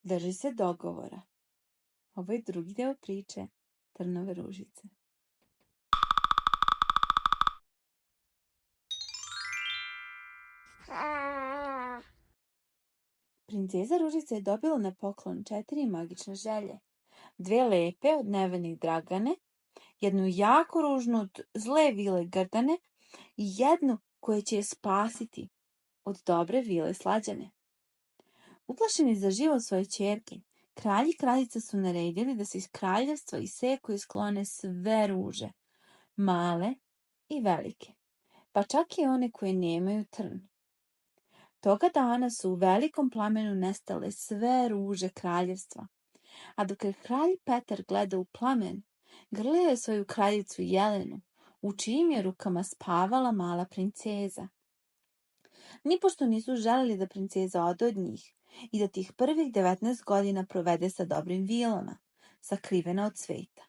Drži se dogovora. Ovo je drugi deo priče Trnove ružice. Princeza Ružica je dobila na poklon 4 magične želje. 2 lepe od nevenih Dragane, jednu jako ružnu od zle vile Grdane i jednu koja će je spasiti od dobre vile Slađane. Uplašeni za život svoje ćerke, kralj i kraljica su naredili da se iz kraljevstva iseku i sklone sve ruže, male i velike, pa čak i one koje nemaju trn. Toga dana su u velikom plamenu nestale sve ruže kraljevstva, a dok je kralj Petar gledao u plamen, grlio je svoju kraljicu Jelenu, u čijim je rukama spavala mala princeza. Nipošto nisu želeli da princeza ode od njih i da tih prvih 19 godina provede sa dobrim vilama, sakrivena od sveta.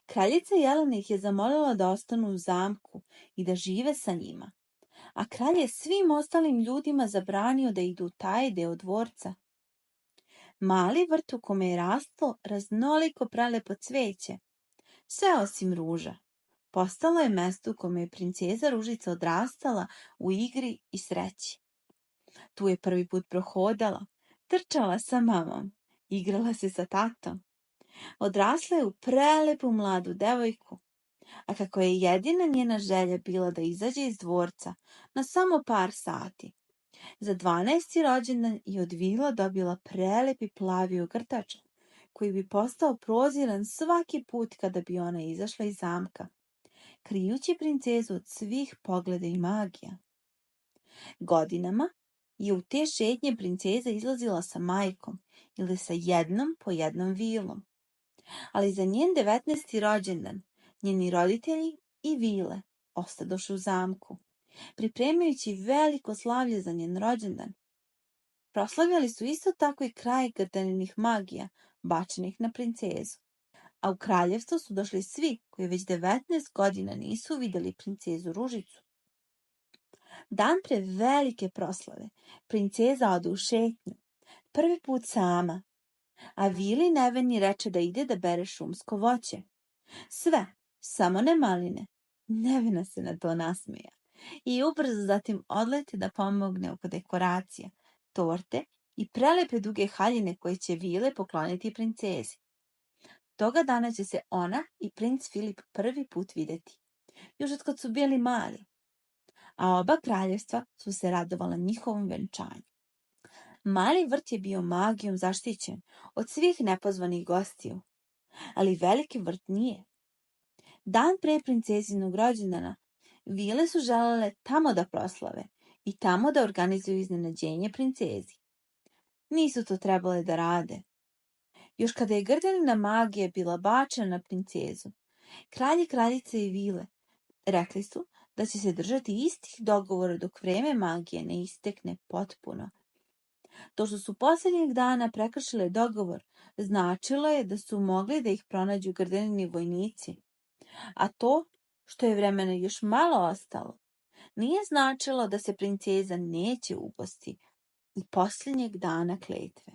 Kraljica Jelena ih je zamolila da ostanu u zamku i da žive sa njima, a kralj je svim ostalim ljudima zabranio da idu u taj deo dvorca. Mali vrt u kome je rastlo raznoliko prelepo cveće, sve osim ruža, postalo je mesto u kome je princeza Ružica odrastala u igri i sreći. Tu je prvi put prohodala, trčala sa mamom, igrala se sa tatom. Odrasla je u prelepu mladu devojku, a kako je jedina njena želja bila da izađe iz dvorca na samo par sati, za 12. rođendan je od vila dobila prelepi plavi ogrtač, koji bi postao proziran svaki put kada bi ona izašla iz zamka, krijući princezu od svih pogleda i magija. Godinama je u te šetnje princeza izlazila sa majkom ili sa jednom po jednom vilom. Ali za njen 19. rođendan njeni roditelji i vile ostadoše u zamku, pripremajući veliko slavlje za njen rođendan. Proslavljali su isto tako i kraj Grdaninih magija, bačenih na princezu. A u kraljevstvo su došli svi koji već 19 godina nisu vidjeli princezu Ružicu. Dan pre velike proslave, princeza ode u šetnju, prvi put sama, a vili neveni reče da ide da bere šumsko voće. Sve, samo ne maline. Nevena se na to nasmeja i ubrzo zatim odleti da pomogne oko dekoracija, torte i prelepe duge haljine koje će vile pokloniti princezi. Toga dana će se ona i princ Filip prvi put vidjeti, još od kad su bili mali, a oba kraljevstva su se radovala njihovom venčanju. Mali vrt je bio magijom zaštićen od svih nepozvanih gostiju, ali veliki vrt nije. Dan pre princezinog rođendana, vile su želele tamo da proslave i tamo da organizuju iznenađenje princezi. Nisu to trebale da rade. Još kada je Grdanina magija bila bačena na princezu, kralj i kraljice i vile rekli su da će se držati istih dogovora dok vreme magije ne istekne potpuno. To što su posljednjeg dana prekršile dogovor, značilo je da su mogli da ih pronađu Grdanini vojnici, a to što je vremena još malo ostalo, nije značilo da se princeza neće uposti i posljednjeg dana kletve.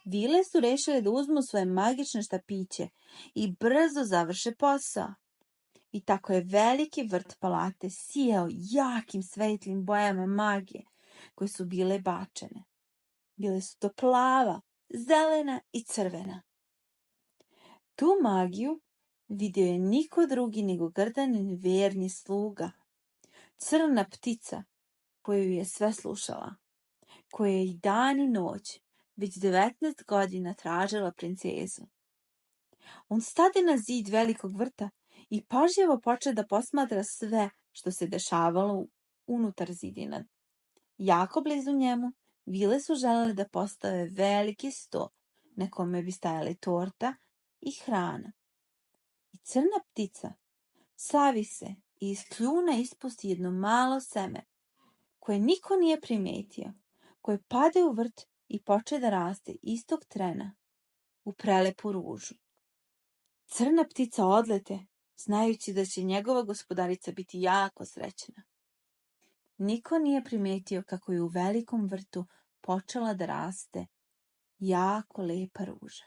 Vile su rešile da uzmu svoje magične štapiće i brzo završe posao. I tako je veliki vrt palate sijao jakim svetlim bojama magije koje su bile bačene. Bile su to plava, zelena i crvena. Tu magiju vidio je niko drugi nego Grdanin verni sluga, crna ptica koju je sve slušala, koja je i dan i noć već 19 godina tražila princezu. On stade na zid velikog vrta i pažljivo poče da posmatra sve što se dešavalo unutar zidina. Jako blizu njemu, vile su želele da postave veliki sto na kome bi stajale torta i hrana. I crna ptica savi se i iz kljuna ispusti jedno malo seme, koje niko nije primetio, koje pade u vrt i poče da raste istog trena u prelepu ružu. Crna ptica odlete, znajući da će njegova gospodarica biti jako srećna. Niko nije primetio kako je u velikom vrtu počela da raste jako lepa ruža.